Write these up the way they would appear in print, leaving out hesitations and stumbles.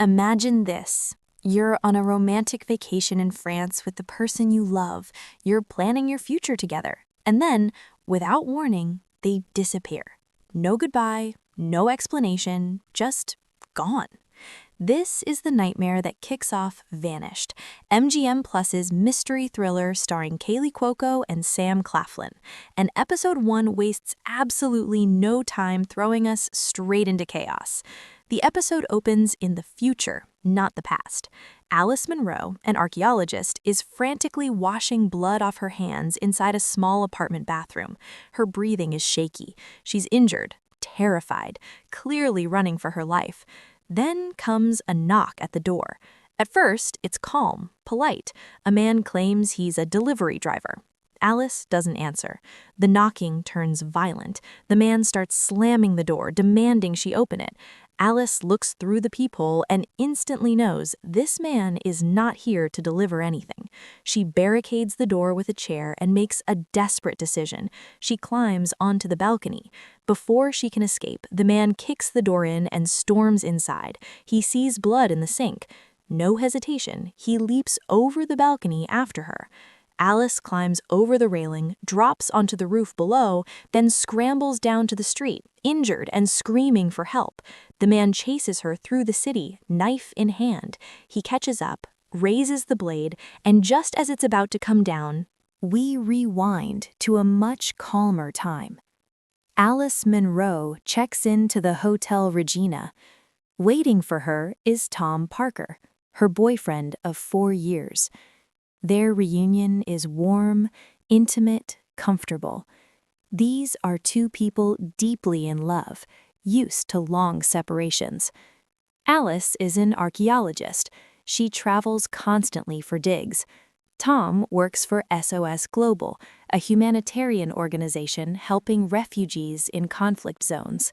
Imagine this. You're on a romantic vacation in France with the person you love. You're planning your future together. And then, without warning, they disappear. No goodbye, no explanation, just gone. This is the nightmare that kicks off Vanished, MGM Plus's mystery thriller starring Kaley Cuoco and Sam Claflin. And episode 1 wastes absolutely no time throwing us straight into chaos. The episode opens in the future, not the past. Alice Monroe, an archaeologist, is frantically washing blood off her hands inside a small apartment bathroom. Her breathing is shaky. She's injured, terrified, clearly running for her life. Then comes a knock at the door. At first, it's calm, polite. A man claims he's a delivery driver. Alice doesn't answer. The knocking turns violent. The man starts slamming the door, demanding she open it. Alice looks through the peephole and instantly knows this man is not here to deliver anything. She barricades the door with a chair and makes a desperate decision. She climbs onto the balcony. Before she can escape, the man kicks the door in and storms inside. He sees blood in the sink. No hesitation, he leaps over the balcony after her. Alice climbs over the railing, drops onto the roof below, then scrambles down to the street, injured and screaming for help. The man chases her through the city, knife in hand. He catches up, raises the blade, and just as it's about to come down, we rewind to a much calmer time. Alice Monroe checks into the Hotel Regina. Waiting for her is Tom Parker, her boyfriend of 4 years. Their reunion is warm, intimate, comfortable. These are two people deeply in love, used to long separations. Alice is an archaeologist. She travels constantly for digs. Tom works for SOS Global, a humanitarian organization helping refugees in conflict zones.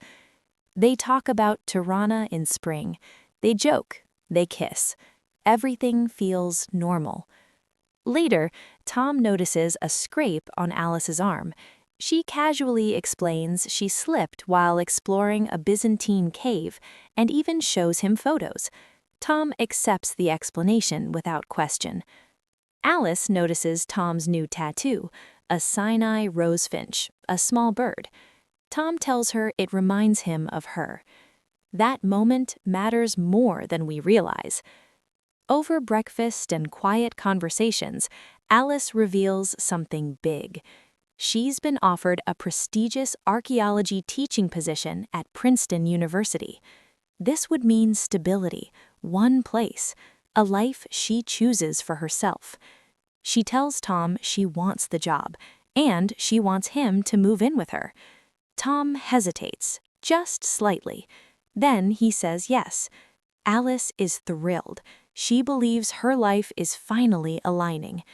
They talk about Tirana in spring. They joke. They kiss. Everything feels normal. Later, Tom notices a scrape on Alice's arm. She casually explains she slipped while exploring a Byzantine cave and even shows him photos. Tom accepts the explanation without question. Alice notices Tom's new tattoo, a Sinai rosefinch, a small bird. Tom tells her it reminds him of her. That moment matters more than we realize. Over breakfast and quiet conversations, Alice reveals something big. She's been offered a prestigious archaeology teaching position at Princeton University. This would mean stability, one place, a life she chooses for herself. She tells Tom she wants the job, and she wants him to move in with her. Tom hesitates, just slightly. Then he says yes. Alice is thrilled. She believes her life is finally aligning.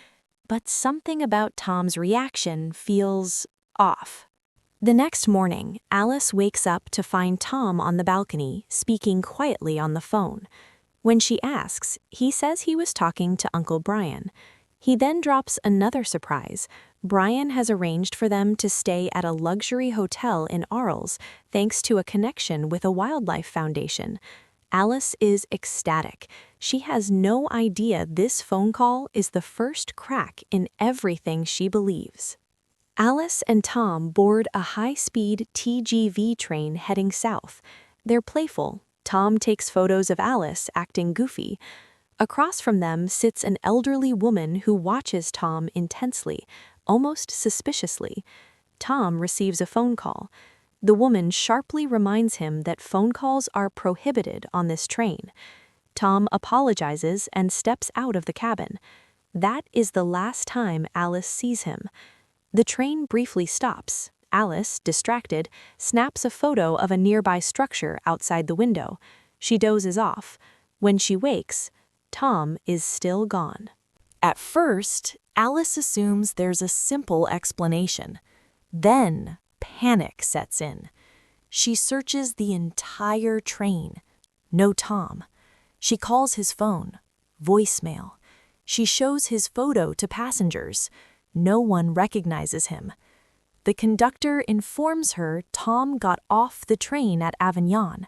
But something about Tom's reaction feels off. The next morning, Alice wakes up to find Tom on the balcony, speaking quietly on the phone. When she asks, he says he was talking to Uncle Brian. He then drops another surprise. Brian has arranged for them to stay at a luxury hotel in Arles, thanks to a connection with a wildlife foundation. Alice is ecstatic. She has no idea this phone call is the first crack in everything she believes. Alice and Tom board a high-speed TGV train heading south. They're playful. Tom takes photos of Alice acting goofy. Across from them sits an elderly woman who watches Tom intensely, almost suspiciously. Tom receives a phone call. The woman sharply reminds him that phone calls are prohibited on this train. Tom apologizes and steps out of the cabin. That is the last time Alice sees him. The train briefly stops. Alice, distracted, snaps a photo of a nearby structure outside the window. She dozes off. When she wakes, Tom is still gone. At first, Alice assumes there's a simple explanation. Then, panic sets in. She searches the entire train. No Tom. She calls his phone. Voicemail. She shows his photo to passengers. No one recognizes him. The conductor informs her Tom got off the train at Avignon.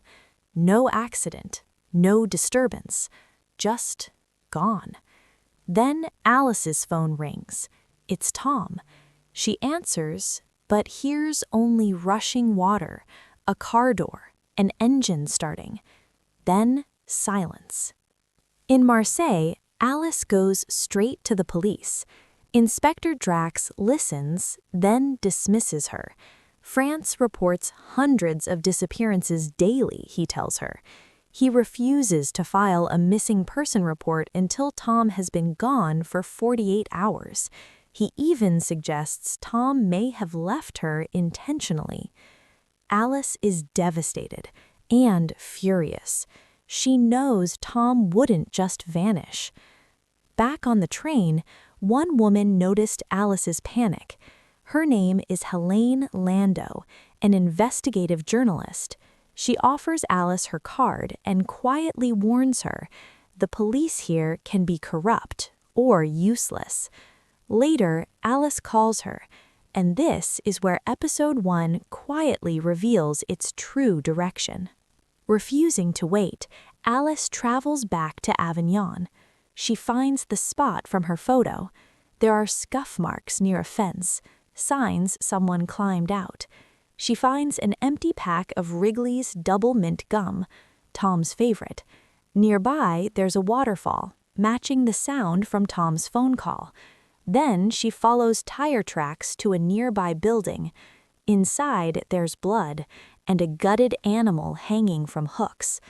No accident. No disturbance. Just gone. Then Alice's phone rings. It's Tom. She answers, but hears only rushing water, a car door, an engine starting. Then silence. In Marseille, Alice goes straight to the police. Inspector Drax listens, then dismisses her. France reports hundreds of disappearances daily, he tells her. He refuses to file a missing person report until Tom has been gone for 48 hours. He even suggests Tom may have left her intentionally. Alice is devastated and furious. She knows Tom wouldn't just vanish. Back on the train, one woman noticed Alice's panic. Her name is Helene Lando, an investigative journalist. She offers Alice her card and quietly warns her, the police here can be corrupt or useless. Later, Alice calls her, and this is where episode 1 quietly reveals its true direction. Refusing to wait, Alice travels back to Avignon. She finds the spot from her photo. There are scuff marks near a fence, signs someone climbed out. She finds an empty pack of Wrigley's Double Mint Gum, Tom's favorite. Nearby, there's a waterfall, matching the sound from Tom's phone call. Then she follows tire tracks to a nearby building. Inside, there's blood and a gutted animal hanging from hooks.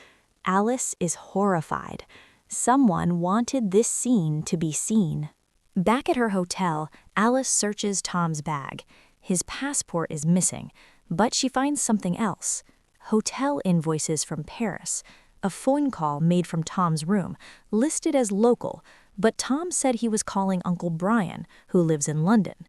Alice is horrified. Someone wanted this scene to be seen. Back at her hotel, Alice searches Tom's bag. His passport is missing, but she finds something else. Hotel invoices from Paris. A phone call made from Tom's room, listed as local, but Tom said he was calling Uncle Brian, who lives in London.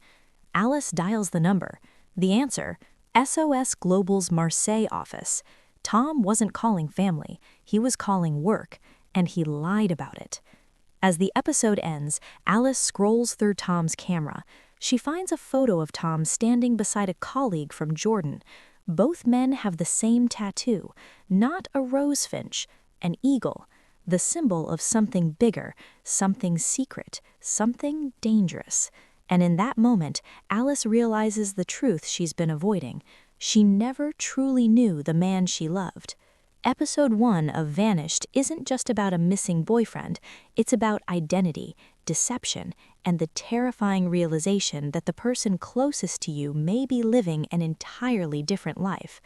Alice dials the number. The answer, SOS Global's Marseille office. Tom wasn't calling family, he was calling work, and he lied about it. As the episode ends, Alice scrolls through Tom's camera. She finds a photo of Tom standing beside a colleague from Jordan. Both men have the same tattoo, not a rose finch, an eagle, the symbol of something bigger, something secret, something dangerous. And in that moment, Alice realizes the truth she's been avoiding. She never truly knew the man she loved. Episode 1 of Vanished isn't just about a missing boyfriend, it's about identity, deception, and the terrifying realization that the person closest to you may be living an entirely different life.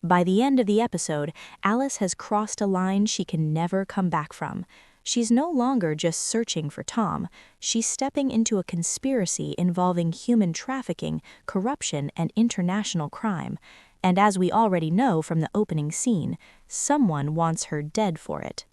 By the end of the episode, Alice has crossed a line she can never come back from. She's no longer just searching for Tom, she's stepping into a conspiracy involving human trafficking, corruption, and international crime. And as we already know from the opening scene, someone wants her dead for it.